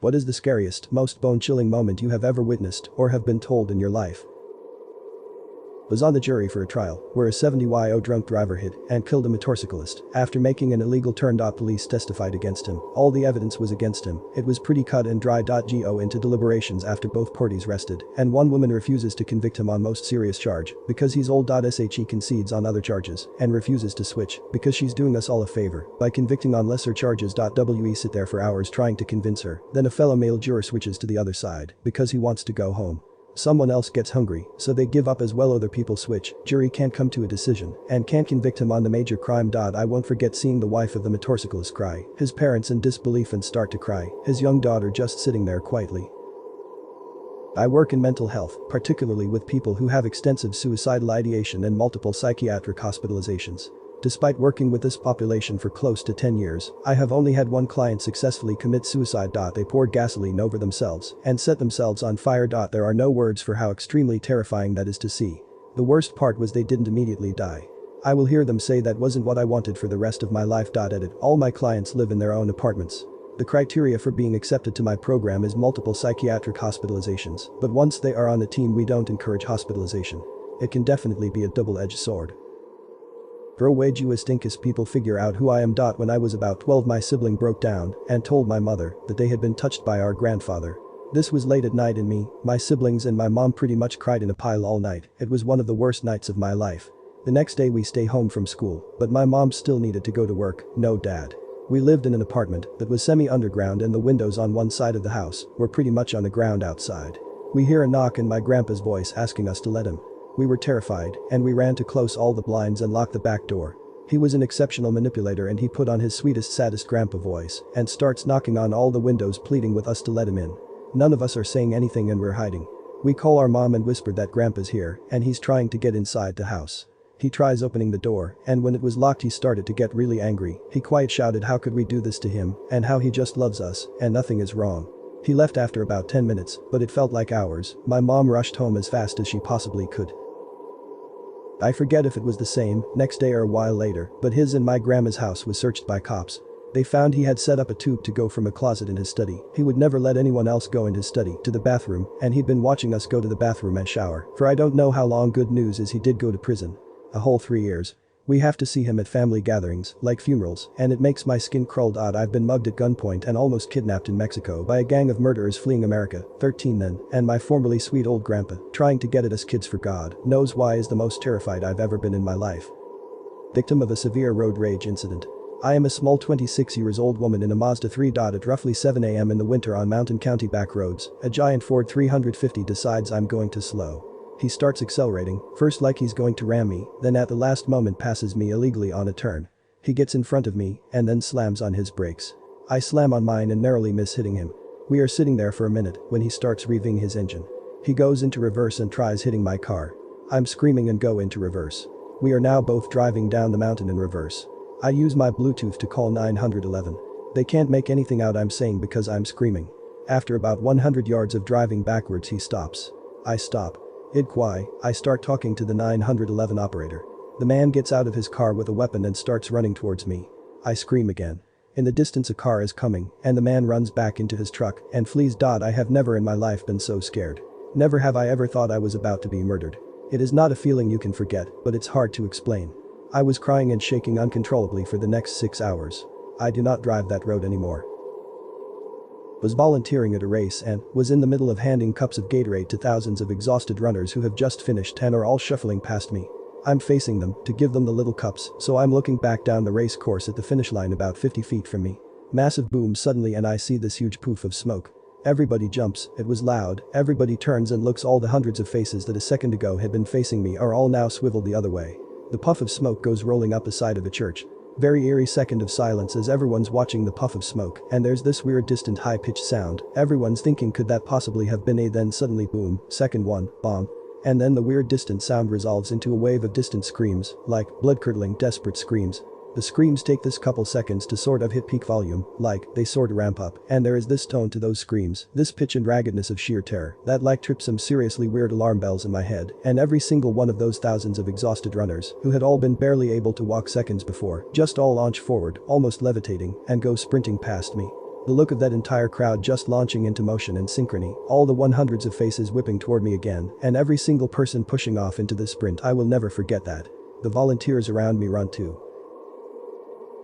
What is the scariest, most bone-chilling moment you have ever witnessed or have been told in your life? Was on the jury for a trial where a 70-year-old drunk driver hit and killed a motorcyclist after making an illegal turn. Police testified against him. All the evidence was against him. It was pretty cut and dry. Go into deliberations after both parties rested, and one woman refuses to convict him on most serious charge because he's old. She concedes on other charges and refuses to switch because she's doing us all a favor by convicting on lesser charges. We sit there for hours trying to convince her. Then a fellow male juror switches to the other side because he wants to go home. Someone else gets hungry, so they give up as well. Other people switch. Jury can't come to a decision and can't convict him on the major crime. I won't forget seeing the wife of the motorcyclist cry, his parents in disbelief and start to cry, his young daughter just sitting there quietly. I work in mental health, particularly with people who have extensive suicidal ideation and multiple psychiatric hospitalizations. Despite working with this population for close to 10 years, I have only had one client successfully commit suicide. They poured gasoline over themselves and set themselves on fire. There are no words for how extremely terrifying that is to see. The worst part was they didn't immediately die. I will hear them say that wasn't what I wanted for the rest of my life. Edit. All my clients live in their own apartments. The criteria for being accepted to my program is multiple psychiatric hospitalizations, but once they are on the team we don't encourage hospitalization. It can definitely be a double-edged sword. Bro, way you stinkers people figure out who I am. When I was about 12 my sibling broke down and told my mother that they had been touched by our grandfather. This was late at night and me, my siblings and my mom pretty much cried in a pile all night. It was one of the worst nights of my life. The next day we stay home from school, but my mom still needed to go to work. No dad. We lived in an apartment that was semi-underground and the windows on one side of the house were pretty much on the ground outside. We hear a knock and my grandpa's voice asking us to let him. We were terrified and we ran to close all the blinds and lock the back door. He was an exceptional manipulator and he put on his sweetest saddest grandpa voice and starts knocking on all the windows pleading with us to let him in. None of us are saying anything and we're hiding. We call our mom and whisper that grandpa's here and he's trying to get inside the house. He tries opening the door and when it was locked he started to get really angry. He quite shouted how could we do this to him and how he just loves us and nothing is wrong. He left after about 10 minutes, but it felt like hours. My mom rushed home as fast as she possibly could. I forget if it was the same next day or a while later, but his and my grandma's house was searched by cops. They found he had set up a tube to go from a closet in his study. He would never let anyone else go in his study to the bathroom, and he'd been watching us go to the bathroom and shower for I don't know how long. Good news is he did go to prison. A whole 3 years. We have to see him at family gatherings, like funerals, and it makes my skin crawl. I've been mugged at gunpoint and almost kidnapped in Mexico by a gang of murderers fleeing America, 13 then, and my formerly sweet old grandpa, trying to get at us kids for God knows why is the most terrified I've ever been in my life. Victim of a severe road rage incident. I am a small 26 years old woman in a Mazda 3. At roughly 7 a.m. in the winter on mountain county back roads, a giant Ford 350 decides I'm going too slow. He starts accelerating, first like he's going to ram me, then at the last moment passes me illegally on a turn. He gets in front of me and then slams on his brakes. I slam on mine and narrowly miss hitting him. We are sitting there for a minute when he starts revving his engine. He goes into reverse and tries hitting my car. I'm screaming and go into reverse. We are now both driving down the mountain in reverse. I use my Bluetooth to call 911. They can't make anything out I'm saying because I'm screaming. After about 100 yards of driving backwards he stops. I stop. I start talking to the 911 operator. The man gets out of his car with a weapon and starts running towards me. I scream again. In the distance a car is coming and the man runs back into his truck and flees. I have never in my life been so scared. Never have I ever thought I was about to be murdered. It is not a feeling you can forget, but it's hard to explain. I was crying and shaking uncontrollably for the next 6 hours. I do not drive that road anymore. Was volunteering at a race and was in the middle of handing cups of Gatorade to thousands of exhausted runners who have just finished and are all shuffling past me. I'm facing them to give them the little cups, so I'm looking back down the race course at the finish line about 50 feet from me. Massive boom suddenly and I see this huge poof of smoke. Everybody jumps, it was loud, everybody turns and looks. All the hundreds of faces that a second ago had been facing me are all now swiveled the other way. The puff of smoke goes rolling up the side of a church. Very eerie second of silence as everyone's watching the puff of smoke and there's this weird distant high-pitched sound. Everyone's thinking could that possibly have been a then suddenly boom, second one, bomb. And then the weird distant sound resolves into a wave of distant screams, like blood-curdling desperate screams. The screams take this couple seconds to sort of hit peak volume, like they sort of ramp up, and there is this tone to those screams, this pitch and raggedness of sheer terror that like trips some seriously weird alarm bells in my head. And every single one of those thousands of exhausted runners who had all been barely able to walk seconds before just all launch forward, almost levitating, and go sprinting past me. The look of that entire crowd just launching into motion and synchrony, all the hundreds of faces whipping toward me again, and every single person pushing off into the sprint, I will never forget that. The volunteers around me run too.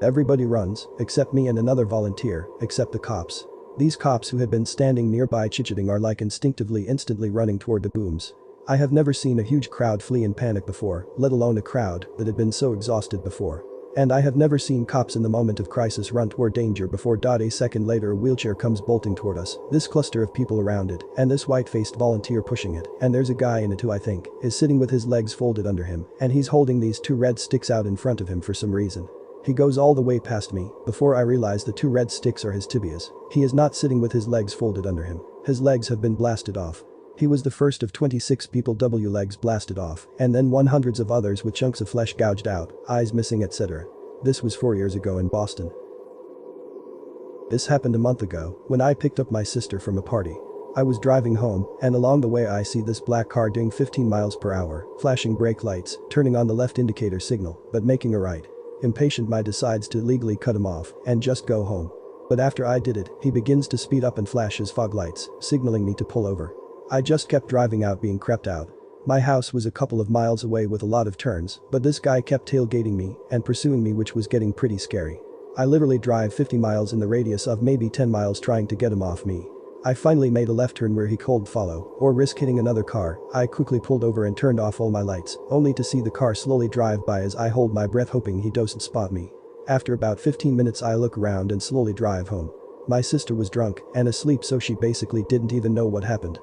Everybody runs, except me and another volunteer, except the cops. These cops who had been standing nearby chit-chatting are like instantly running toward the booms. I have never seen a huge crowd flee in panic before, let alone a crowd that had been so exhausted before. And I have never seen cops in the moment of crisis run toward danger before. A second later a wheelchair comes bolting toward us, this cluster of people around it, and this white-faced volunteer pushing it, and there's a guy in it who I think is sitting with his legs folded under him, and he's holding these 2 red sticks out in front of him for some reason. He goes all the way past me, before I realize the 2 red sticks are his tibias. He is not sitting with his legs folded under him. His legs have been blasted off. He was the first of 26 people legs blasted off, and then hundreds of others with chunks of flesh gouged out, eyes missing, etc. This was 4 years ago in Boston. This happened a month ago, when I picked up my sister from a party. I was driving home, and along the way I see this black car doing 15 miles per hour, flashing brake lights, turning on the left indicator signal, but making a right. Impatient, I decides to legally cut him off and just go home. But after I did it, he begins to speed up and flash his fog lights, signaling me to pull over. I just kept driving out, being crept out. My house was a couple of miles away with a lot of turns, but this guy kept tailgating me and pursuing me, which was getting pretty scary. I literally drive 50 miles in the radius of maybe 10 miles trying to get him off me. I finally made a left turn where he could follow or risk hitting another car. I quickly pulled over and turned off all my lights, only to see the car slowly drive by as I hold my breath hoping he doesn't spot me. After about 15 minutes I look around and slowly drive home. My sister was drunk and asleep, so she basically didn't even know what happened.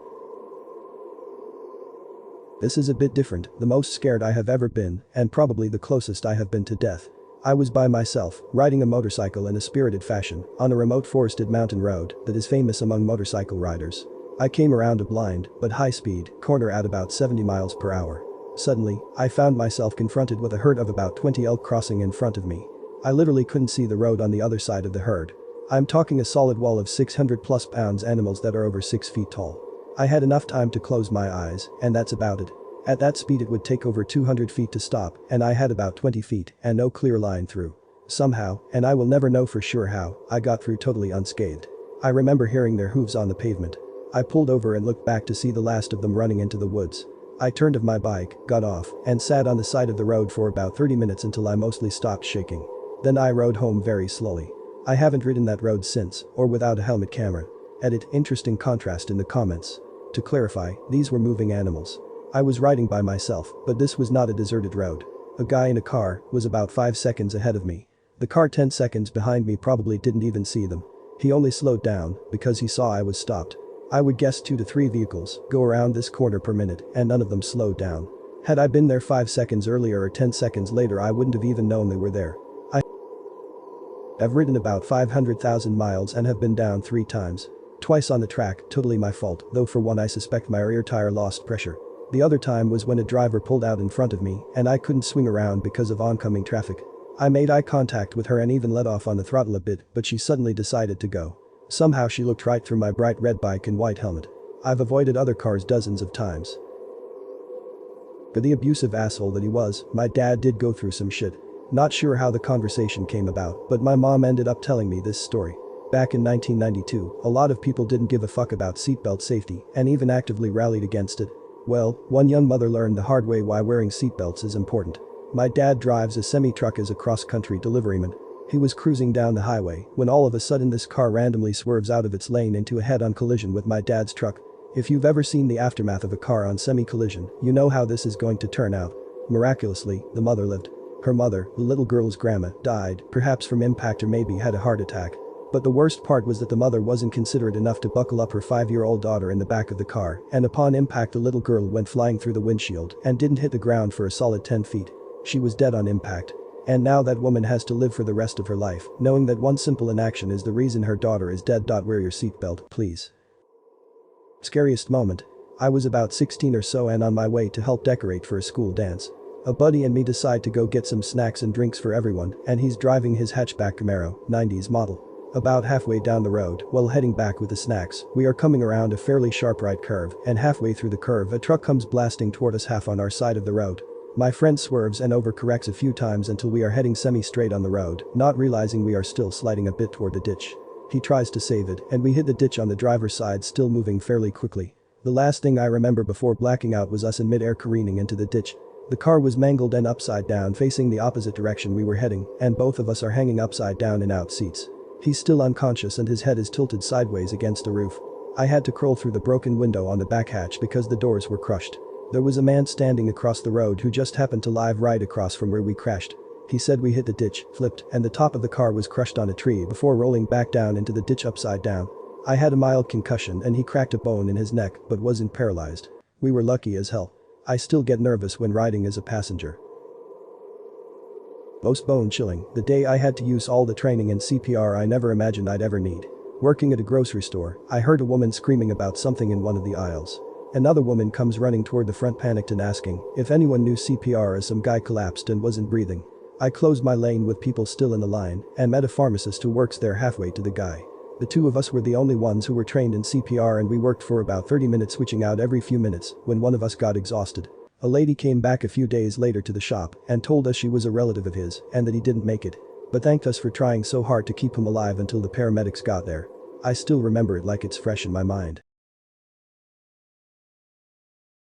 This is a bit different, the most scared I have ever been, and probably the closest I have been to death. I was by myself, riding a motorcycle in a spirited fashion, on a remote forested mountain road that is famous among motorcycle riders. I came around a blind, but high-speed, corner at about 70 miles per hour. Suddenly, I found myself confronted with a herd of about 20 elk crossing in front of me. I literally couldn't see the road on the other side of the herd. I'm talking a solid wall of 600+ pounds animals that are over 6 feet tall. I had enough time to close my eyes, and that's about it. At that speed it would take over 200 feet to stop, and I had about 20 feet and no clear line through. Somehow, and I will never know for sure how, I got through totally unscathed. I remember hearing their hooves on the pavement. I pulled over and looked back to see the last of them running into the woods. I turned off my bike, got off, and sat on the side of the road for about 30 minutes until I mostly stopped shaking. Then I rode home very slowly. I haven't ridden that road since, or without a helmet camera. Edit, interesting contrast in the comments. To clarify, these were moving animals. I was riding by myself, but this was not a deserted road. A guy in a car was about 5 seconds ahead of me. The car 10 seconds behind me probably didn't even see them. He only slowed down because he saw I was stopped. I would guess 2 to 3 vehicles go around this corner per minute and none of them slowed down. Had I been there 5 seconds earlier or 10 seconds later, I wouldn't have even known they were there. I've ridden about 500,000 miles and have been down 3 times. Twice on the track, totally my fault, though for one I suspect my rear tire lost pressure. The other time was when a driver pulled out in front of me and I couldn't swing around because of oncoming traffic. I made eye contact with her and even let off on the throttle a bit, but she suddenly decided to go. Somehow she looked right through my bright red bike and white helmet. I've avoided other cars dozens of times. For the abusive asshole that he was, my dad did go through some shit. Not sure how the conversation came about, but my mom ended up telling me this story. Back in 1992, a lot of people didn't give a fuck about seatbelt safety and even actively rallied against it. Well, one young mother learned the hard way why wearing seatbelts is important. My dad drives a semi-truck as a cross-country deliveryman. He was cruising down the highway when all of a sudden this car randomly swerves out of its lane into a head-on collision with my dad's truck. If you've ever seen the aftermath of a car-on semi-collision, you know how this is going to turn out. Miraculously, the mother lived. Her mother, the little girl's grandma, died, perhaps from impact or maybe had a heart attack. But the worst part was that the mother wasn't considerate enough to buckle up her 5-year-old daughter in the back of the car, and upon impact the little girl went flying through the windshield and didn't hit the ground for a solid 10 feet. She was dead on impact. And now that woman has to live for the rest of her life, knowing that one simple inaction is the reason her daughter is dead. Wear your seatbelt, please. Scariest moment. I was about 16 or so and on my way to help decorate for a school dance. A buddy and me decide to go get some snacks and drinks for everyone, and he's driving his hatchback Camaro, 90s model. About halfway down the road, while heading back with the snacks, we are coming around a fairly sharp right curve, and halfway through the curve a truck comes blasting toward us half on our side of the road. My friend swerves and overcorrects a few times until we are heading semi-straight on the road, not realizing we are still sliding a bit toward the ditch. He tries to save it, and we hit the ditch on the driver's side, still moving fairly quickly. The last thing I remember before blacking out was us in mid-air careening into the ditch. The car was mangled and upside down, facing the opposite direction we were heading, and both of us are hanging upside down in out seats. He's still unconscious and his head is tilted sideways against the roof. I had to crawl through the broken window on the back hatch because the doors were crushed. There was a man standing across the road who just happened to live right across from where we crashed. He said we hit the ditch, flipped, and the top of the car was crushed on a tree before rolling back down into the ditch upside down. I had a mild concussion and he cracked a bone in his neck but wasn't paralyzed. We were lucky as hell. I still get nervous when riding as a passenger. Most bone-chilling, the day I had to use all the training in CPR I never imagined I'd ever need. Working at a grocery store, I heard a woman screaming about something in one of the aisles. Another woman comes running toward the front, panicked and asking if anyone knew CPR as some guy collapsed and wasn't breathing. I closed my lane with people still in the line and met a pharmacist who works there halfway to the guy. The two of us were the only ones who were trained in CPR and we worked for about 30 minutes, switching out every few minutes when one of us got exhausted. A lady came back a few days later to the shop and told us she was a relative of his and that he didn't make it, but thanked us for trying so hard to keep him alive until the paramedics got there. I still remember it like it's fresh in my mind.